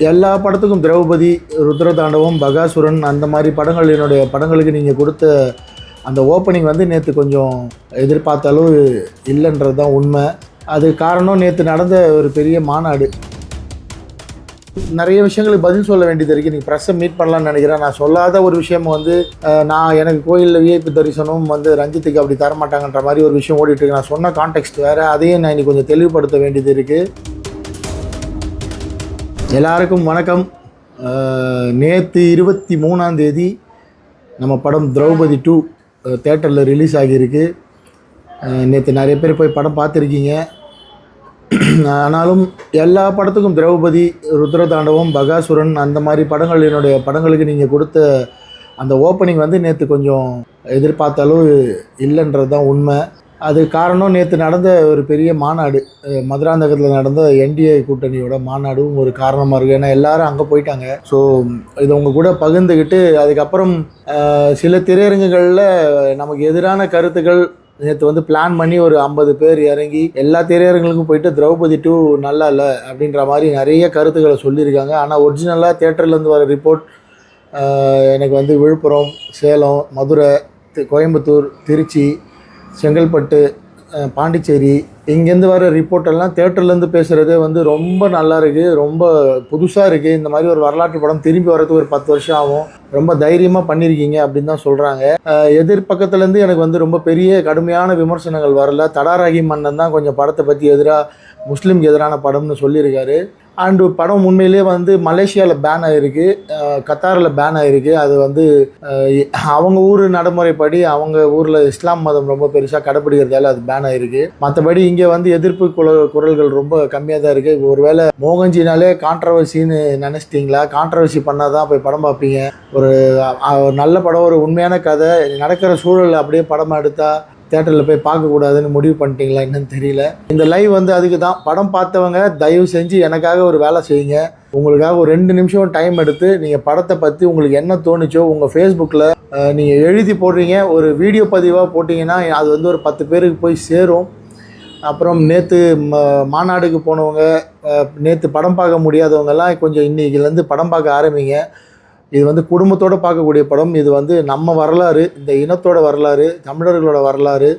எல்லா படத்துக்கும் திரௌபதி, ருத்ரதாண்டவம், பகாசுரன் அந்த மாதிரி படங்கள் என்னுடைய படங்களுக்கு நீங்கள் கொடுத்த அந்த ஓப்பனிங் வந்து நேற்று கொஞ்சம் எதிர்பார்த்த அளவு இல்லைன்றது தான் உண்மை. அது காரணம் நேற்று நடந்த ஒரு பெரிய மாநாடு. நிறைய விஷயங்களுக்கு பதில் சொல்ல வேண்டியது இருக்குது. நீங்கள் ப்ரெஸ்ஸை மீட் பண்ணலான்னு நினைக்கிறேன். நான் சொல்லாத ஒரு விஷயம் வந்து எனக்கு கோயிலில் விஐபி தரிசனம் வந்து ரஞ்சித்துக்கு அப்படி தரமாட்டாங்கன்ற மாதிரி ஒரு விஷயம் ஓடிட்டுருக்கு. நான் சொன்ன கான்டெக்ஸ்ட் வேறு, அதையும் நான் இன்னைக்கு கொஞ்சம் தெளிவுபடுத்த வேண்டியது இருக்குது. எல்லாருக்கும் வணக்கம். நேற்று 23ஆம் தேதி நம்ம படம் திரௌபதி 2 தேட்டரில் ரிலீஸ் ஆகியிருக்கு. நேற்று நிறைய பேர் போய் படம் பார்த்துருக்கீங்க. ஆனாலும் எல்லா படத்துக்கும் திரௌபதி, ருத்ரதாண்டவம், பகாசுரன் அந்த மாதிரி படங்கள் என்னுடைய படங்களுக்கு நீங்கள் கொடுத்த அந்த ஓப்பனிங் வந்து நேற்று கொஞ்சம் எதிர்பார்த்த அளவு இல்லைன்றது தான் உண்மை. அது காரணம் நேற்று நடந்த ஒரு பெரிய மாநாடு, மதுராந்தகத்தில் நடந்த என்டிஏ கூட்டணியோட மாநாடும் ஒரு காரணமாக இருக்குது. ஏன்னா எல்லோரும் அங்கே போயிட்டாங்க. ஸோ இதை உங்கள் கூட பகிர்ந்துக்கிட்டு அதுக்கப்புறம் சில திரையரங்குகளில் நமக்கு எதிரான கருத்துக்கள் நேற்று வந்து பிளான் பண்ணி ஒரு 50 பேர் இறங்கி எல்லா திரையரங்களுக்கும் போயிட்டு திரௌபதி 2 நல்லா இல்லை அப்படின்ற மாதிரி நிறைய கருத்துக்களை சொல்லியிருக்காங்க. ஆனால் ஒரிஜினலாக தேட்டர்லேருந்து வர ரிப்போர்ட் எனக்கு வந்து விழுப்புரம், சேலம், மதுரை, கோயம்புத்தூர், திருச்சி, செங்கல்பட்டு, பாண்டிச்சேரி இங்கேருந்து வர ரிப்போர்ட்டெல்லாம் தேட்டர்லேருந்து பேசுகிறதே வந்து ரொம்ப நல்லா இருக்குது, ரொம்ப புதுசாக இருக்குது. இந்த மாதிரி ஒரு வரலாற்று படம் திரும்பி வரதுக்கு ஒரு 10 வருஷம் ஆகும், ரொம்ப தைரியமாக பண்ணியிருக்கீங்க அப்படின்னு தான் சொல்கிறாங்க. எதிர்பக்கத்துலேருந்து எனக்கு வந்து ரொம்ப பெரிய கடுமையான விமர்சனங்கள் வரல. தடாராகி மன்னன் தான் கொஞ்சம் படத்தை பற்றி எதிராக முஸ்லீம்க்கு எதிரான படம்னு சொல்லியிருக்காரு. அண்டு படம் உண்மையிலே வந்து மலேசியாவில் பேன் ஆகிருக்கு, கத்தாரில் பேன் ஆகிருக்கு. அது வந்து அவங்க ஊர் நடைமுறைப்படி அவங்க ஊரில் இஸ்லாம் மதம் ரொம்ப பெருசாக கடைப்பிடிக்கிறதால அது பேன் ஆகிருக்கு. மற்றபடி இங்கே வந்து எதிர்ப்பு குரல்கள் ரொம்ப கம்மியாக தான் இருக்குது. ஒருவேளை மோகன்ஜினாலே கான்ட்ரவர்சின்னு நினச்சிட்டிங்களா? கான்ட்ரவர்சி பண்ணால் தான் போய் படம் பார்ப்பீங்க. ஒரு நல்ல படம், ஒரு உண்மையான கதை நடக்கிற சூழல் அப்படியே படமாக எடுத்தால் தேட்டரில் போய் பார்க்கக்கூடாதுன்னு முடிவு பண்ணிட்டீங்களா என்னன்னு தெரியல. இந்த லைவ் வந்து அதுக்கு தான். படம் பார்த்தவங்க தயவு செஞ்சு எனக்காக ஒரு வேலை செய்யுங்க. உங்களுக்காக ஒரு 2 நிமிஷம் டைம் எடுத்து நீங்கள் படத்தை பற்றி உங்களுக்கு என்ன தோணுச்சோ உங்கள் ஃபேஸ்புக்கில் நீங்கள் எழுதி போடுறீங்க, ஒரு வீடியோ பதிவாக போட்டிங்கன்னா அது வந்து ஒரு 10 பேருக்கு போய் சேரும். அப்புறம் நேற்று மாநாடுக்கு போனவங்க, நேற்று படம் பார்க்க முடியாதவங்கெல்லாம் கொஞ்சம் இன்றைக்கிலேருந்து படம் பார்க்க ஆரம்பிங்க. இது வந்து குடும்பத்தோடு பார்க்கக்கூடிய படம். இது வந்து நம்ம வரலாறு, இந்த இனத்தோட வரலாறு, தமிழர்களோட வரலாறு.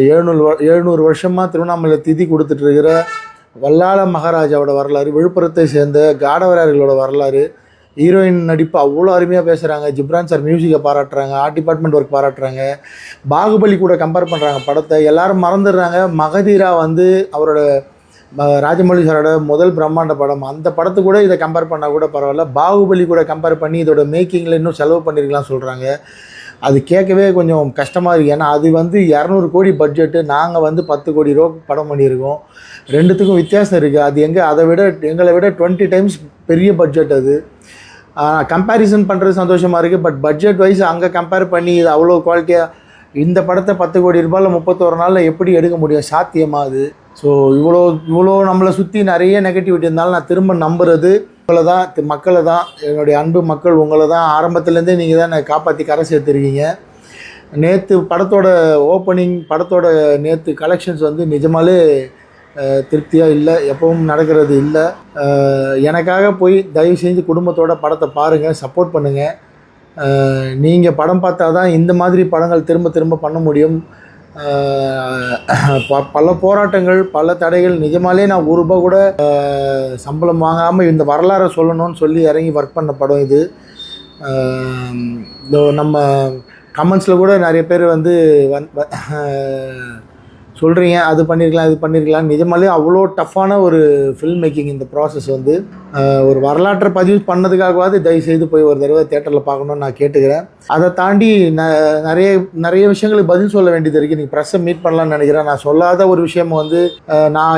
700 வருஷமாக திருவண்ணாமலை திதி கொடுத்துட்ருக்கிற வல்லாள மகாராஜாவோட வரலாறு, விழுப்புரத்தை சேர்ந்த காடவரார்களோட வரலாறு. ஹீரோயின் நடிப்பு அவ்வளோ அருமையாக பேசுகிறாங்க. ஜிப்ரான் சார் மியூசிக்கை பாராட்டுறாங்க, ஆர்ட் டிபார்ட்மெண்ட் ஒர்க் பாராட்டுறாங்க. பாகுபலி கூட கம்பேர் பண்ணுறாங்க படத்தை. எல்லோரும் மறந்துடுறாங்க மகதீரா வந்து அவரோட ராஜமௌழி சாரோட முதல் பிரம்மாண்ட படம். அந்த படத்து கூட இதை கம்பேர் பண்ணால் கூட பரவாயில்ல. பாகுபலி கூட கம்பேர் பண்ணி இதோட மேக்கிங்கில் இன்னும் செலவு பண்ணியிருக்கலாம் சொல்கிறாங்க. அது கேட்கவே கொஞ்சம் கஷ்டமாக இருக்குது. ஏன்னா அது வந்து 200 கோடி பட்ஜெட்டு, நாங்கள் வந்து 10 கோடி ரூபா படம் பண்ணியிருக்கோம். ரெண்டுத்துக்கும் வித்தியாசம் இருக்குது. அது எங்களை விட 20 டைம்ஸ் பெரிய பட்ஜெட் அது. கம்பேரிசன் பண்ணுறது சந்தோஷமாக இருக்குது. பட் பட்ஜெட் வைஸ் அங்கே கம்பேர் பண்ணி இது அவ்வளோ குவாலிட்டியாக இந்த படத்தை 10 கோடி ரூபாயில் 31 நாளில் எப்படி எடுக்க முடியும்? சாத்தியமாக அது? ஸோ இவ்வளோ நம்மளை சுற்றி நிறைய நெகட்டிவிட்டி இருந்தாலும் நான் திரும்ப நம்புறது உங்களை தான், மக்களை தான், என்னுடைய அன்பு மக்கள் உங்களை தான். ஆரம்பத்துலேருந்தே நீங்கள் தான் என்னை காப்பாற்றி கரை சேர்த்துருக்கீங்க. நேற்று படத்தோட ஓப்பனிங், படத்தோட நேற்று கலெக்ஷன்ஸ் வந்து நிஜமாலே திருப்தியாக இல்லை, எப்பவும் நடக்கிறது இல்லை. எனக்காக போய் தயவு செஞ்சு குடும்பத்தோட படத்தை பாருங்கள், சப்போர்ட் பண்ணுங்கள். நீங்கள் படம் பார்த்தா தான் இந்த மாதிரி படங்கள் திரும்ப திரும்ப பண்ண முடியும். பல போராட்டங்கள், பல தடைகள். நிஜமாலே நான் ₹1 கூட சம்பளம் வாங்காமல் இந்த வரலாறை சொல்லணும்னு சொல்லி இறங்கி ஒர்க் பண்ண படம் இது. நம்ம கமெண்ட்ஸில் கூட நிறைய பேர் வந்து சொல்கிறீங்க அது பண்ணியிருக்கலாம் இது பண்ணியிருக்கலாம். நிஜமாலே அவ்வளோ டஃப்பான ஒரு ஃபில்ம் மேக்கிங் இந்த ப்ராசஸ் வந்து. ஒரு வரலாற்றை பதிவு பண்ணதுக்காகவாது தயவுசெய்து போய் ஒரு தடவை தேட்டரில் பார்க்கணுன்னு நான் கேட்டுக்கிறேன். அதை தாண்டி நிறைய விஷயங்களுக்கு பதில் சொல்ல வேண்டியது இருக்குது. நீங்கள் ப்ரெஸ்ஸை மீட் பண்ணலான்னு நினைக்கிறேன். நான் சொல்லாத ஒரு விஷயம் வந்து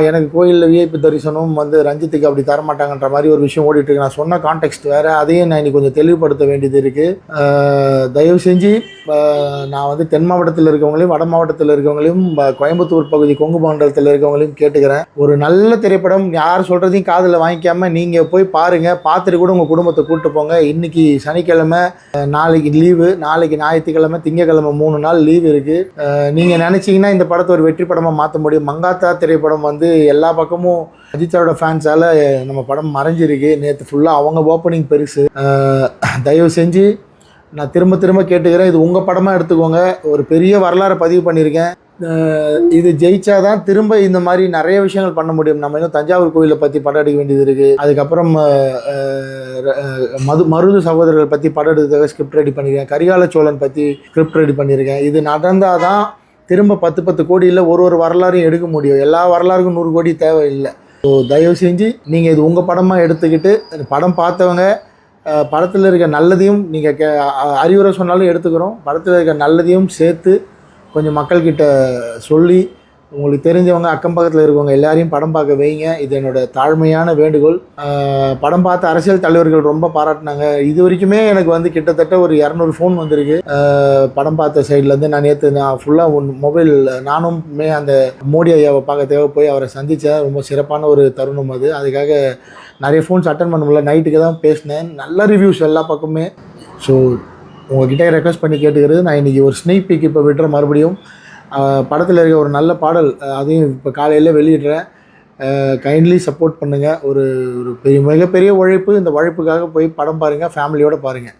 எனக்கு கோயிலில் விஐபி தரிசனம் வந்து ரஞ்சித்துக்கு அப்படி தரமாட்டாங்கன்ற மாதிரி ஒரு விஷயம் ஓடிட்டுருக்கு. நான் சொன்ன கான்டெக்ஸ்ட் வேறு, அதையும் நான் இன்னைக்கு கொஞ்சம் தெளிவுபடுத்த வேண்டியது இருக்குது. தயவு செஞ்சு நான் வந்து தென் மாவட்டத்தில் இருக்கவங்களையும், வட மாவட்டத்தில் இருக்கவங்களையும், கோயம்புத்தூர் பகுதி, கொங்கு மண்டலத்தில் இருக்கவங்களையும் கேட்டுக்கிறேன். ஒரு நல்ல திரைப்படம் யார் சொல்கிறதையும் காதில் வாங்கிக்காமல் நீங்கள் நீங்கள் போய் பாருங்கள், பார்த்துட்டு கூட உங்கள் குடும்பத்தை கூப்பிட்டு போங்க. இன்றைக்கி சனிக்கிழமை, நாளைக்கு லீவு, நாளைக்கு ஞாயிற்றுக்கிழமை, திங்கக்கிழமை 3 நாள் லீவு இருக்குது. நீங்கள் நினச்சிங்கன்னா இந்த படத்தை ஒரு வெற்றி படமாக மாற்ற முடியும். மங்காத்தா திரைப்படம் வந்து எல்லா பக்கமும் அஜித்தோட ஃபேன்ஸால் நம்ம படம் மறைஞ்சிருக்கு. நேற்று ஃபுல்லாக அவங்க ஓப்பனிங் பெருசு. தயவு செஞ்சு நான் திரும்ப திரும்ப கேட்டுக்கிறேன், இது உங்கள் படமாக எடுத்துக்கோங்க. ஒரு பெரிய வரலாறை பதிவு பண்ணியிருக்கேன். இது ஜெயிச்சாதான் திரும்ப இந்த மாதிரி நிறைய விஷயங்கள் பண்ண முடியும். நம்ம இன்னும் தஞ்சாவூர் கோயிலை பற்றி படம் எடுக்க வேண்டியது இருக்குது. அதுக்கப்புறம் மருது சகோதரர்கள் பற்றி படம் எடுக்கிறதுக்காக ஸ்கிரிப்ட் ரெடி பண்ணியிருக்கேன். கரிகால சோழன் பற்றி ஸ்கிரிப்ட் ரெடி பண்ணியிருக்கேன். இது நடந்தால் தான் திரும்ப 10 கோடியில் ஒரு வரலாறையும் எடுக்க முடியும். எல்லா வரலாறுக்கும் 100 கோடி தேவையில்லை. ஸோ தயவு செஞ்சு நீங்கள் இது உங்கள் படமாக எடுத்துக்கிட்டு, படம் பார்த்தவங்க படத்தில் இருக்க நல்லதையும் நீங்கள் அறிவுரை சொன்னாலும் எடுத்துக்கிறோம். படத்தில் இருக்க நல்லதையும் சேர்த்து கொஞ்சம் மக்கள்கிட்ட சொல்லி, உங்களுக்கு தெரிஞ்சவங்க அக்கம் பக்கத்தில் இருக்கவங்க எல்லாரையும் படம் பார்க்க வைங்க. இது என்னோடய தாழ்மையான வேண்டுகோள். படம் பார்த்த அரசியல் தலைவர்கள் ரொம்ப பாராட்டினாங்க. இது வரைக்குமே எனக்கு வந்து கிட்டத்தட்ட ஒரு 200 ஃபோன் வந்திருக்கு படம் பார்த்த சைட்லேருந்து. நான் ஃபுல்லாக மொபைல் நானுமே அந்த மோடி ஐயாவை பார்க்கறதுக்காக போய் அவரை சந்தித்தேன். ரொம்ப சிறப்பான ஒரு தருணம் அது. அதுக்காக நிறைய ஃபோன்ஸ் அட்டன் பண்ண முடியல, நைட்டுக்கு தான் பேசினேன். நல்ல ரிவ்யூஸ் எல்லா பக்கமே. ஸோ உங்கள்கிட்ட ரெக்வஸ்ட் பண்ணி கேட்டுக்கிறது, நான் இன்றைக்கி ஒரு ஸ்னீக் பீக் இப்போ விட்டுற மறுபடியும் படத்தில் இருக்க ஒரு நல்ல பாடல், அதையும் இப்போ காலையில் வெளியிடுறேன். கைண்ட்லி சப்போர்ட் பண்ணுங்கள். ஒரு மிகப்பெரிய உழைப்பு. இந்த உழைப்புக்காக போய் படம் பாருங்கள், ஃபேமிலியோடு பாருங்கள்.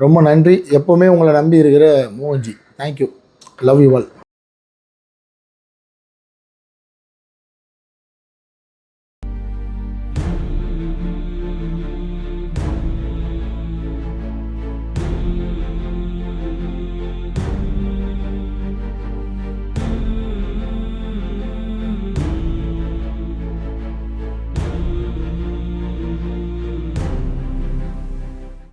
ரொம்ப நன்றி. எப்போவுமே உங்களை நம்பி இருக்கிற Mohan G. Thank you. Love you all.